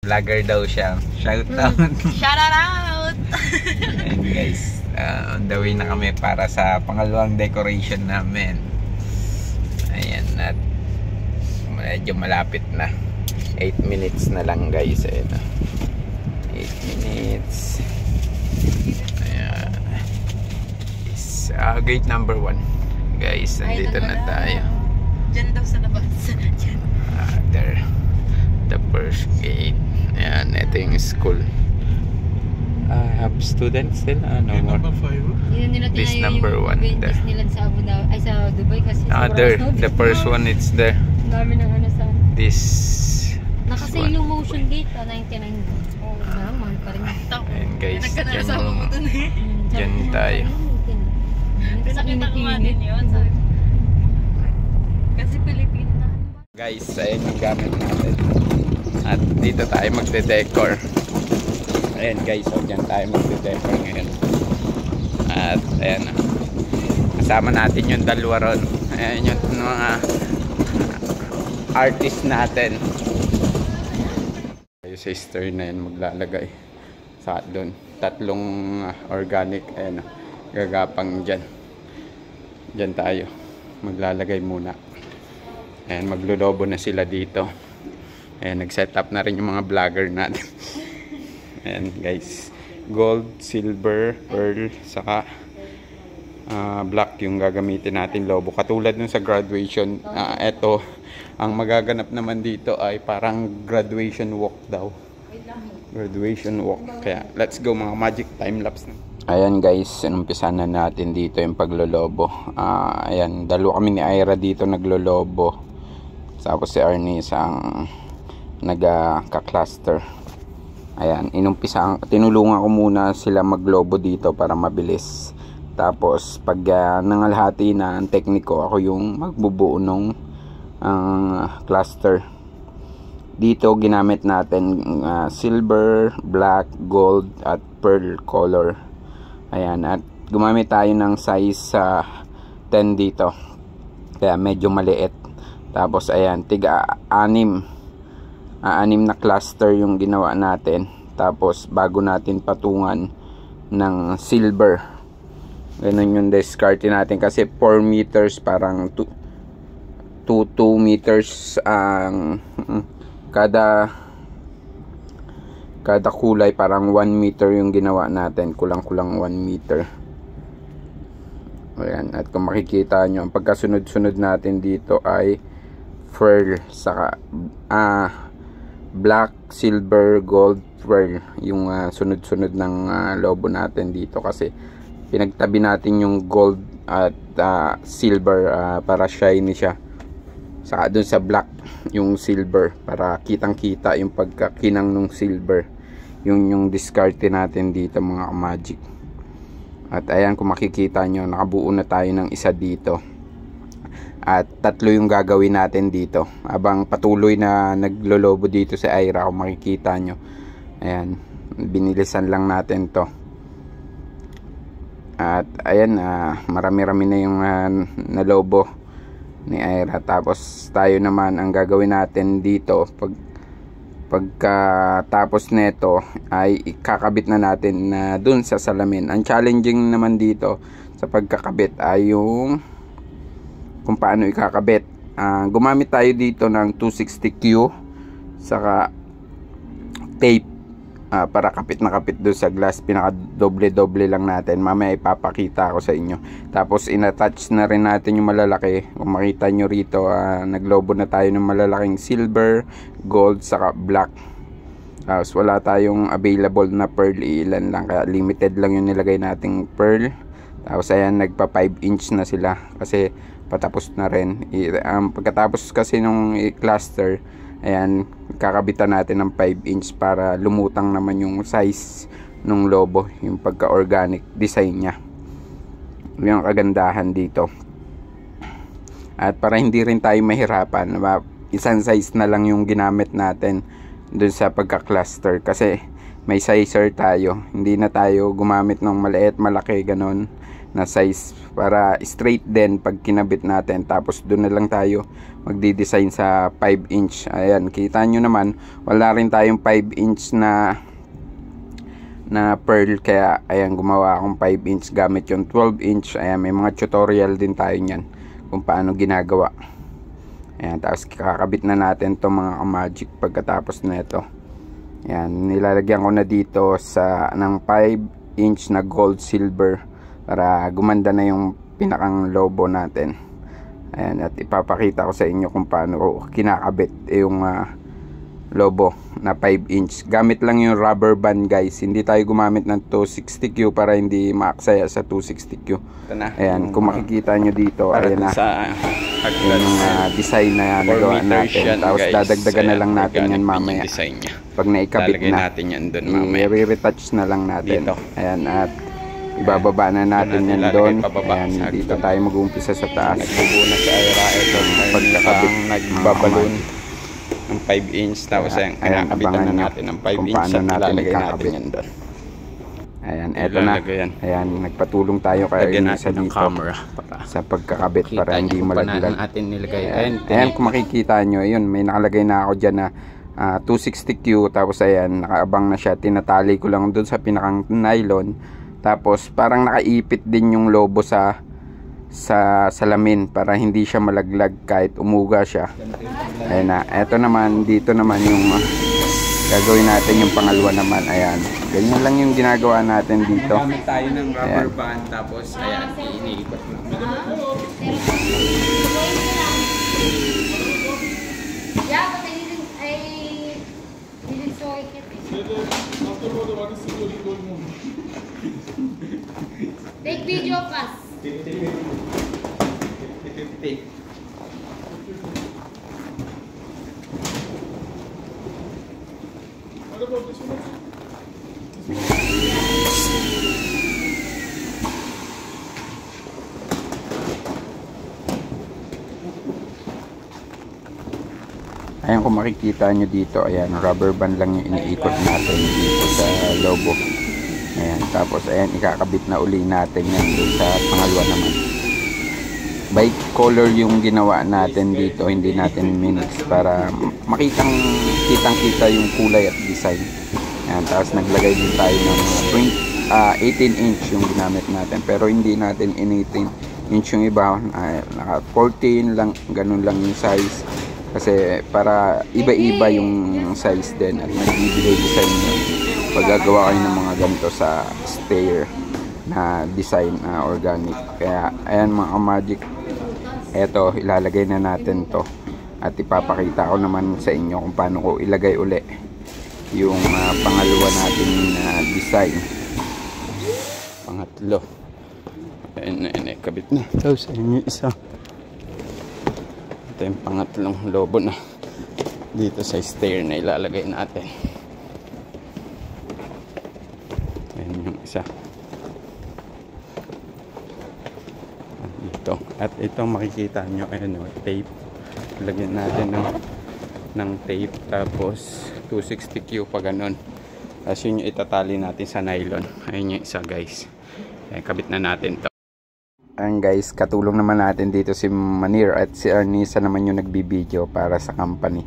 Vlogger daw siya. Shout out. Shout out! And guys, on the way na kami para sa pangalawang decoration namin. Ayan, at medyo malapit na. 8 minutes na lang guys. Ayan, 8 minutes. Ayan. Is, gate number 1. Guys, nandito na tayo. Diyan daw sa labas. There. The first gate. Ayan, ito yung school. Have students still? No more. Number 5. This number 1 there. Nila sa Abu Dhabi, ay sa Dubai kasi. There. The first one, it's there. Dami ng ano sa. This. Nakasale yung motion gate, 99. Oh, mahal pa rin. Ayan guys, Nagkanasama mo dun eh. dyan tayo. Pinakita ko nga din yun. Kasi Pilipino na. Guys, ayan yung gamit natin. At dito tayo magde-decor. Ayan guys, so dyan tayo magde-decor ngayon. At ayan, kasama natin yung dalawa ron. Ayan yung mga artist natin. Yung sister na yun maglalagay sa doon. Tatlong organic, ayan, gagapang dyan. Dyan tayo maglalagay muna. Ayan, maglolobo na sila dito. Ayan, nag-set up na rin yung mga vlogger natin. Ayan guys, gold, silver, pearl, saka black yung gagamitin natin lobo. Katulad nung sa graduation, eto, ang magaganap naman dito ay parang graduation walk daw. Graduation walk. Kaya let's go mga magic time lapse na. Ayan guys, inumpisa na natin dito yung paglolobo. Ayan, dalawa kami ni Ira dito naglolobo. Tapos si Arnie isang nagka-cluster. Ayan, tinulungan ko muna sila maglobo dito para mabilis. Tapos pag nangalhati na ang tekniko, ako yung magbubuo ng cluster. Dito ginamit natin silver, black, gold at pearl color. Ayan, at gumamit tayo ng size 10 dito. Kaya medyo maliit. Tapos ayan, anim na cluster yung ginawa natin. Tapos bago natin patungan ng silver, ganun yung discard natin kasi 4 meters parang 2 meters ang kada kulay, parang 1 meter yung ginawa natin, kulang 1 meter. Ayan, at kung makikita nyo, ang pagkasunod-sunod natin dito ay pearl, saka black, silver, gold, pearl yung sunod-sunod ng lobo natin dito kasi pinagtabi natin yung gold at silver para shiny siya, saka dun sa black yung silver para kitang kita yung pagkakinang ng silver. Yung discard natin dito mga magic. At ayan, kung makikita nyo, nakabuo na tayo ng isa dito. At 3 yung gagawin natin dito habang patuloy na naglolobo dito si Ira. Kung makikita nyo, ayan, binilisan lang natin to. At ayan, marami-rami na yung nalobo ni Ira. Tapos tayo naman, ang gagawin natin dito pagkatapos neto ay ikakabit na natin dun sa salamin. Ang challenging naman dito sa pagkakabit ay yung kung paano ikakabit. Gumamit tayo dito ng 260Q saka tape para kapit na kapit doon sa glass. Pinaka doble lang natin, mamaya ipapakita ko sa inyo. Tapos inattach na rin natin yung malalaki. Kung makita nyo rito, naglobo na tayo ng malalaking silver, gold saka black. Tapos wala tayong available na pearl, ilan lang, kaya limited lang yung nilagay nating pearl. Tapos ayan, nagpa 5 inch na sila kasi patapos na rin. Pagkatapos kasi nung cluster, ayan, kakabitan natin ng 5 inch para lumutang naman yung size ng lobo, yung pagka-organic design nya. Yung kagandahan dito. At para hindi rin tayo mahirapan, isang size na lang yung ginamit natin dun sa pagka-cluster kasi may sizer tayo. Hindi na tayo gumamit ng maliit, malaki, ganon. na size para straight din pag kinabit natin. Tapos doon na lang tayo magdi-design sa 5 inch. Ayan, kita nyo naman wala rin tayong 5 inch na pearl, kaya ayan, gumawa akong 5 inch gamit yung 12 inch. Ayan, may mga tutorial din tayo nyan kung paano ginagawa. Ayan, tapos kakabit na natin to mga ka-magic pagkatapos na ito. Ayan, nilalagyan ko na dito ng 5 inch na gold silver para gumanda na yung pinakang lobo natin. Ayan, at ipapakita ko sa inyo kung paano ko kinakabit yung lobo na 5 inch. Gamit lang yung rubber band guys, hindi tayo gumamit ng 260Q para hindi maaksaya sa 260Q. Ayan, kung makikita nyo dito, ayan na yung design na nagawa natin. Tapos dadagdagan na lang natin yan mamaya pag naikabit na, i-retouch na lang natin. Ayan, at ibababa na natin yan doon. Ayan, dito tayo mag-uumpisa sa taas. Nagbubuo na sa aira ito pagkakabit nagbabalon ng 5 inch. Tapos ayan, kinakabitan na natin ng 5 inch at ilalagay natin yan doon. Ayan, eto na. Ayan, nagpatulong tayo kay isa dito sa pagkakabit para hindi malaglag. Ayan, kung makikita nyo, ayun, may nakalagay na ako dyan na 260Q. Tapos ayan, nakaabang na siya. Tinatali ko lang doon sa pinakang nylon. Tapos parang nakaipit din yung lobo sa salamin para hindi siya malaglag kahit umuga siya. Ayan na. Eto naman, dito naman yung gagawin natin yung pangalawa naman. Ayan, ganyan lang yung ginagawa natin dito. Gamit tayo ng rubber band, tapos ayan, iniikot lang. Yeah, but I didn't saw it yet. Take video of us. Ayan, kung makikita nyo dito, ayan, rubber band lang yung iniikot natin dito sa lobo. Ayan, tapos ayan, ikakabit na uli natin yan doon sa pangalawa naman. By color yung ginawa natin dito, hindi natin minix para kitang-kita yung kulay at design. Ayan, tapos naglagay din tayo ng 18 inch yung ginamit natin, pero hindi natin in 18 inch yung iba. Naka 14 lang, ganun lang yung size. Kasi para iba-iba yung size din at nagbibigay design nyo pag gagawa kayo ng mga ganito sa stair na design na organic. Kaya ayan mga ka-magic, eto ilalagay na natin to at ipapakita ko naman sa inyo kung paano ko ilagay uli yung pangalawa natin na design. Pangatlo, ayan, kabit na. Tapos ayan yung isa. Ito yung pangatlong lobo na dito sa stair na ilalagay natin. Ayan yung isa dito. At ito makikita nyo, ayan o, tape. Lagyan natin ng tape, tapos 260Q pa ganun. Tapos yun yung itatali natin sa nylon. Ayan yung isa guys. Ayan, kabit na natin to. Ayan guys, katulong naman natin dito si Manir at si Arnisa naman yung nagbibideo para sa company.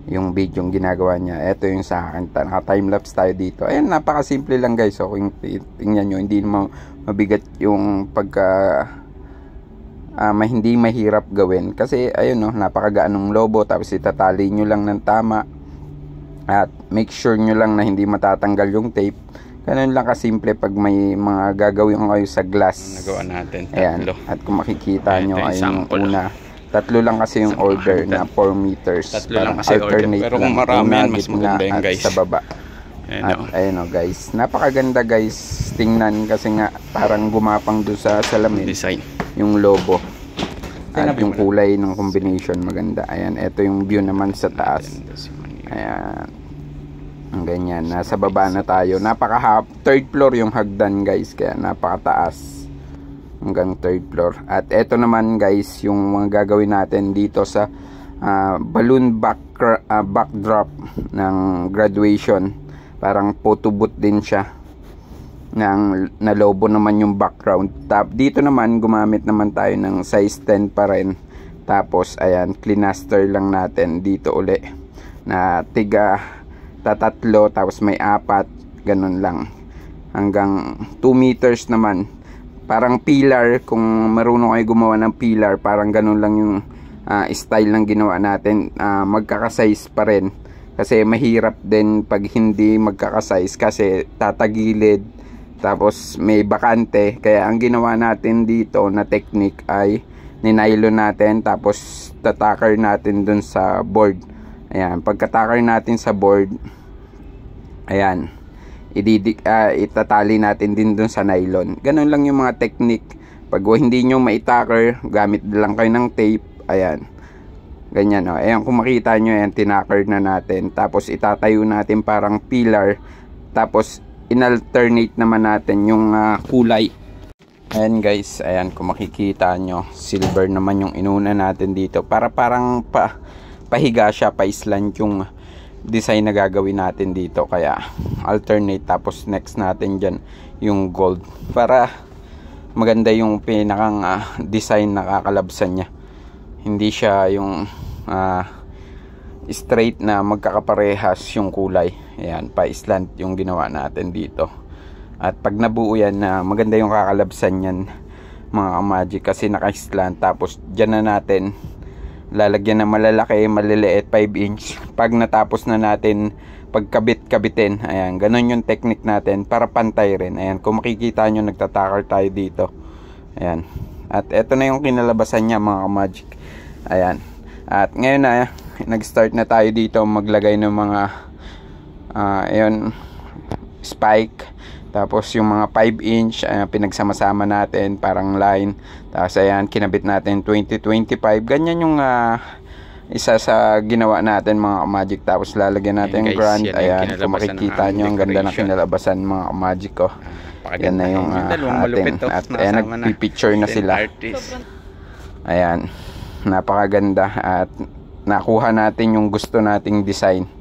Yung video yung ginagawa niya. Ito yung sa akin, naka-timelapse tayo dito. Ayan, napakasimple lang guys. So kung tingnan nyo, hindi mabigat yung hindi mahirap gawin. Kasi ayun no, napakagaan ng lobo. Tapos itatali nyo lang ng tama. At make sure nyo lang na hindi matatanggal yung tape. Ganun lang kasimple pag may mga gagawin kayo sa glass. Nagawa natin tatlo. Ayan, at kung makikita nyo ay yung una. Tatlo lang kasi yung order na 4 meters. Tatlo lang kasi order. Pero kung marami mas maganda yun guys. Sa baba. At ayun o guys. Napakaganda guys. Tingnan kasi nga parang gumapang doon sa salamin. Design. Yung lobo. At yung kulay ng combination maganda. Ayan, ito yung view naman sa taas. Ayan. Ang ganyan, nasa baba na tayo. Third floor yung hagdan guys, kaya napakataas hanggang third floor. At eto naman guys, yung mga gagawin natin dito sa balloon backdrop ng graduation. Parang photo booth din siya. na lobo naman yung background. Dito naman gumamit naman tayo ng size 10 pa rin. Tapos ayan, clinaster lang natin dito uli na tatlo, tapos may 4, ganun lang, hanggang 2 meters naman. Parang pillar, kung marunong kayo gumawa ng pillar, parang ganun lang yung style ng ginawa natin. Magkakasize pa rin kasi mahirap din pag hindi magkakasize kasi tatagilid tapos may bakante. Kaya ang ginawa natin dito na technique ay ninylon natin tapos tatacker natin dun sa board. Ayan, pagkatacker natin sa board, ayan, itatali natin din dun sa nylon. Ganun lang yung mga technique. Pag hindi nyo maitacker, gamit lang kayo ng tape. Ayan, ganyan o. Ayan, kung makita nyo, ayan, tinacker na natin. Tapos itatayo natin parang pillar. Tapos inalternate naman natin yung kulay. Ayan guys, ayan, kung makikita nyo, silver naman yung inuna natin dito. Parang pahiga siya, pa-islant yung design na gagawin natin dito, kaya alternate. Tapos next natin dyan yung gold para maganda yung pinakang design na kakalabsan nya. Hindi siya yung straight na magkakaparehas yung kulay. Ayan, pa-slant yung ginawa natin dito. At pag nabuo yan, maganda yung kakalabsan yan mga ka-magic kasi naka-slant. Tapos dyan na natin lalagyan na malalaki, maliliit, 5 inch. Pag natapos na natin pagkabit-kabitin, ayan, ganun yung technique natin para pantay rin. Ayan, kung makikita nyo, nagtatakar tayo dito. Ayan, at eto na yung kinalabasan niya mga ka-magic. Ayan, at ngayon na nag-start na tayo dito maglagay ng mga ayan, spike. Tapos yung mga 5 inch, pinagsama-sama natin parang line. Tapos ayan, kinabit natin 20-25. Ganyan yung isa sa ginawa natin mga ka-magic. Tapos lalagyan natin yung grand. Ayan, kung makikita nyo, ang ganda ng kinalabasan mga ka-magic ko. Yan na yung atin. At ayan, nagpipicture na sila. Ayan, napakaganda. At nakuha natin yung gusto nating design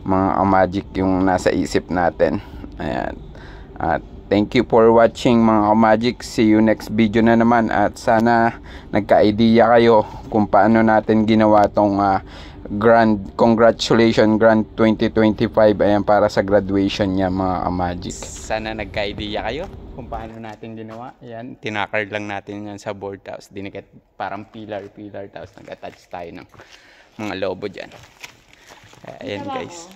mga ka-magic, yung nasa isip natin. Ayan. At thank you for watching mga ka-magic. See you next video na naman. At sana nagka-idea kayo kung paano natin ginawa tong grand, congratulations grand 2025. Ayan, para sa graduation niya mga ka-magic. Sana nagka-idea kayo kung paano natin ginawa. Ayan, tinakar lang natin yan sa board. Tapos dinikit parang pillar. Tapos nag-attach tayo ng mga lobo dyan. Ayan guys.